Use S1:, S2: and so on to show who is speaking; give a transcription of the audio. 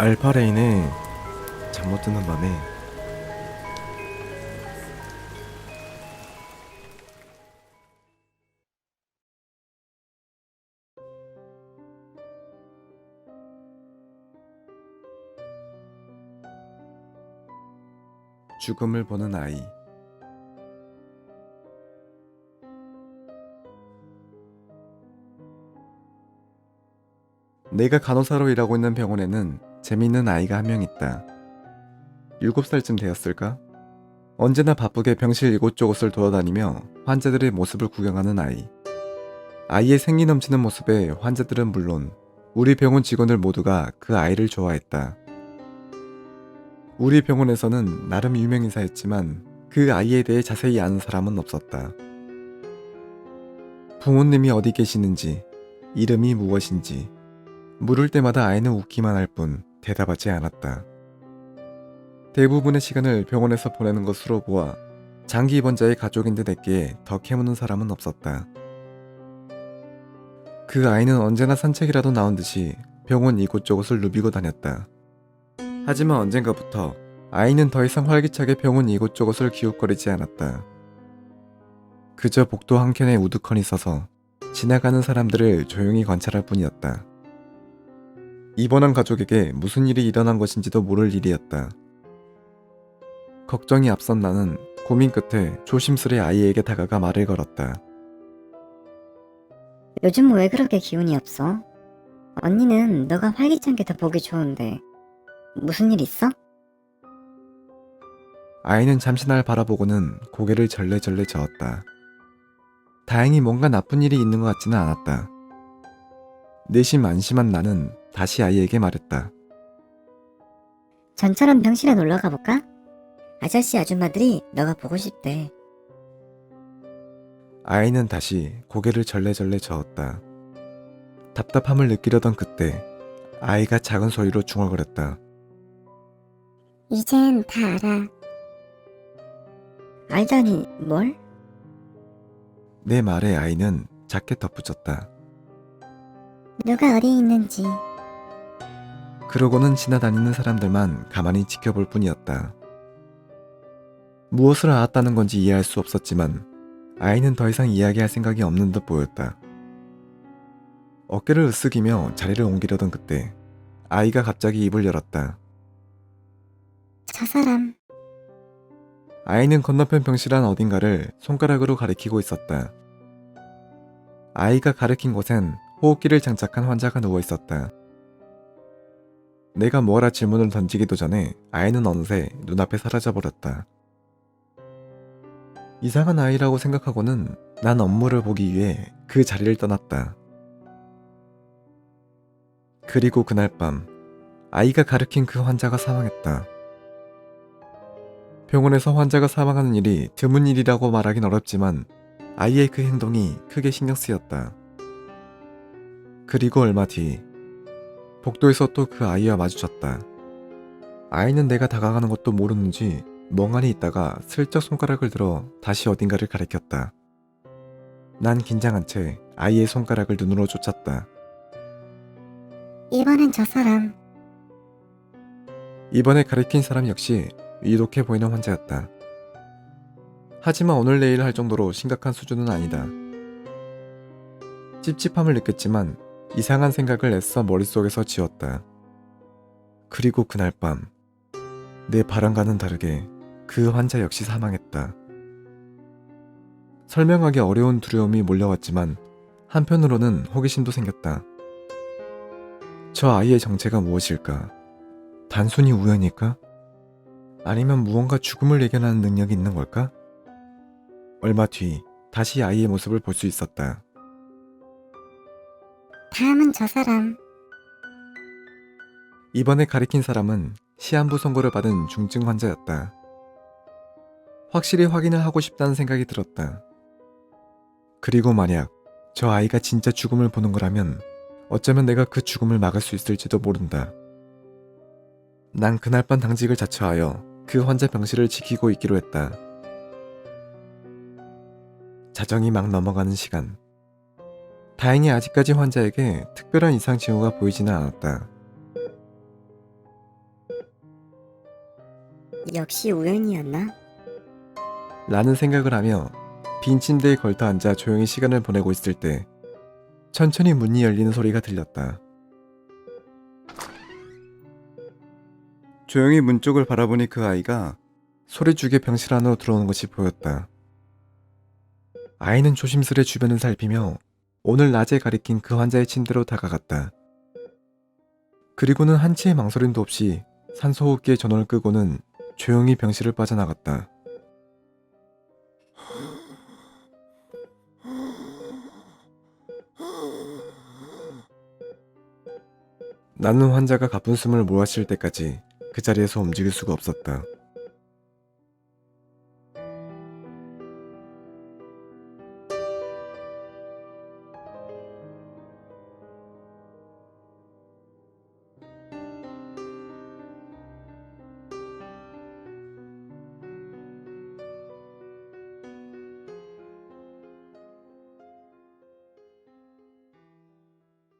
S1: 알파레인의 잠 못 드는 밤에 죽음을 보는 아이. 내가 간호사로 일하고 있는 병원에는 재미있는 아이가 한 명 있다. 7살쯤 되었을까? 언제나 바쁘게 병실 이곳저곳을 돌아다니며 환자들의 모습을 구경하는 아이. 아이의 생기 넘치는 모습에 환자들은 물론 우리 병원 직원들 모두가 그 아이를 좋아했다. 우리 병원에서는 나름 유명인사였지만 그 아이에 대해 자세히 아는 사람은 없었다. 부모님이 어디 계시는지, 이름이 무엇인지, 물을 때마다 아이는 웃기만 할 뿐 대답하지 않았다. 대부분의 시간을 병원에서 보내는 것으로 보아 장기 입원자의 가족인 듯 했기에 더 캐묻는 사람은 없었다. 그 아이는 언제나 산책이라도 나온 듯이 병원 이곳저곳을 누비고 다녔다. 하지만 언젠가부터 아이는 더 이상 활기차게 병원 이곳저곳을 기웃거리지 않았다. 그저 복도 한켠에 우두커니 서서 지나가는 사람들을 조용히 관찰할 뿐이었다. 입원한 가족에게 무슨 일이 일어난 것인지도 모를 일이었다. 걱정이 앞선 나는 고민 끝에 조심스레 아이에게 다가가 말을 걸었다.
S2: 요즘 왜 그렇게 기운이 없어? 언니는 너가 활기찬 게 더 보기 좋은데 무슨 일 있어?
S1: 아이는 잠시 날 바라보고는 고개를 절레절레 저었다. 다행히 뭔가 나쁜 일이 있는 것 같지는 않았다. 내심 안심한 나는 다시 아이에게 말했다.
S2: 전처럼 병실에 놀러 가볼까? 아저씨 아줌마들이 너가 보고 싶대.
S1: 아이는 다시 고개를 절레절레 저었다. 답답함을 느끼려던 그때 아이가 작은 소리로 중얼거렸다.
S2: 이젠 다 알아. 알다니 뭘?
S1: 내 말에 아이는 작게 덧붙였다.
S2: 누가 어디 있는지.
S1: 그러고는 지나다니는 사람들만 가만히 지켜볼 뿐이었다. 무엇을 알았다는 건지 이해할 수 없었지만 아이는 더 이상 이야기할 생각이 없는 듯 보였다. 어깨를 으쓱이며 자리를 옮기려던 그때 아이가 갑자기 입을 열었다.
S2: 저 사람.
S1: 아이는 건너편 병실 안 어딘가를 손가락으로 가리키고 있었다. 아이가 가리킨 곳엔 호흡기를 장착한 환자가 누워 있었다. 내가 뭐라 질문을 던지기도 전에 아이는 어느새 눈앞에 사라져버렸다. 이상한 아이라고 생각하고는 난 업무를 보기 위해 그 자리를 떠났다. 그리고 그날 밤 아이가 가리킨 그 환자가 사망했다. 병원에서 환자가 사망하는 일이 드문 일이라고 말하긴 어렵지만 아이의 그 행동이 크게 신경 쓰였다. 그리고 얼마 뒤 복도에서 또 그 아이와 마주쳤다. 아이는 내가 다가가는 것도 모르는지 멍하니 있다가 슬쩍 손가락을 들어 다시 어딘가를 가리켰다. 난 긴장한 채 아이의 손가락을 눈으로 쫓았다.
S2: 이번엔 저 사람.
S1: 이번에 가리킨 사람 역시 위독해 보이는 환자였다. 하지만 오늘 내일 할 정도로 심각한 수준은 아니다. 찝찝함을 느꼈지만 이상한 생각을 애써 머릿속에서 지웠다. 그리고 그날 밤 내 바람과는 다르게 그 환자 역시 사망했다. 설명하기 어려운 두려움이 몰려왔지만 한편으로는 호기심도 생겼다. 저 아이의 정체가 무엇일까? 단순히 우연일까? 아니면 무언가 죽음을 예견하는 능력이 있는 걸까? 얼마 뒤 다시 아이의 모습을 볼 수 있었다.
S2: 다음은 저 사람.
S1: 이번에 가리킨 사람은 시한부 선고를 받은 중증 환자였다. 확실히 확인을 하고 싶다는 생각이 들었다. 그리고 만약 저 아이가 진짜 죽음을 보는 거라면 어쩌면 내가 그 죽음을 막을 수 있을지도 모른다. 난 그날 밤 당직을 자처하여 그 환자 병실을 지키고 있기로 했다. 자정이 막 넘어가는 시간. 다행히 아직까지 환자에게 특별한 이상 징후가 보이지는 않았다.
S2: 역시 우연이었나?
S1: 라는 생각을 하며 빈 침대에 걸터 앉아 조용히 시간을 보내고 있을 때 천천히 문이 열리는 소리가 들렸다. 조용히 문 쪽을 바라보니 그 아이가 소리죽에 병실 안으로 들어오는 것이 보였다. 아이는 조심스레 주변을 살피며 오늘 낮에 가리킨 그 환자의 침대로 다가갔다. 그리고는 한치의 망설임도 없이 산소호흡기의 전원을 끄고는 조용히 병실을 빠져나갔다. 나는 환자가 가쁜 숨을 몰아쉴 때까지 그 자리에서 움직일 수가 없었다.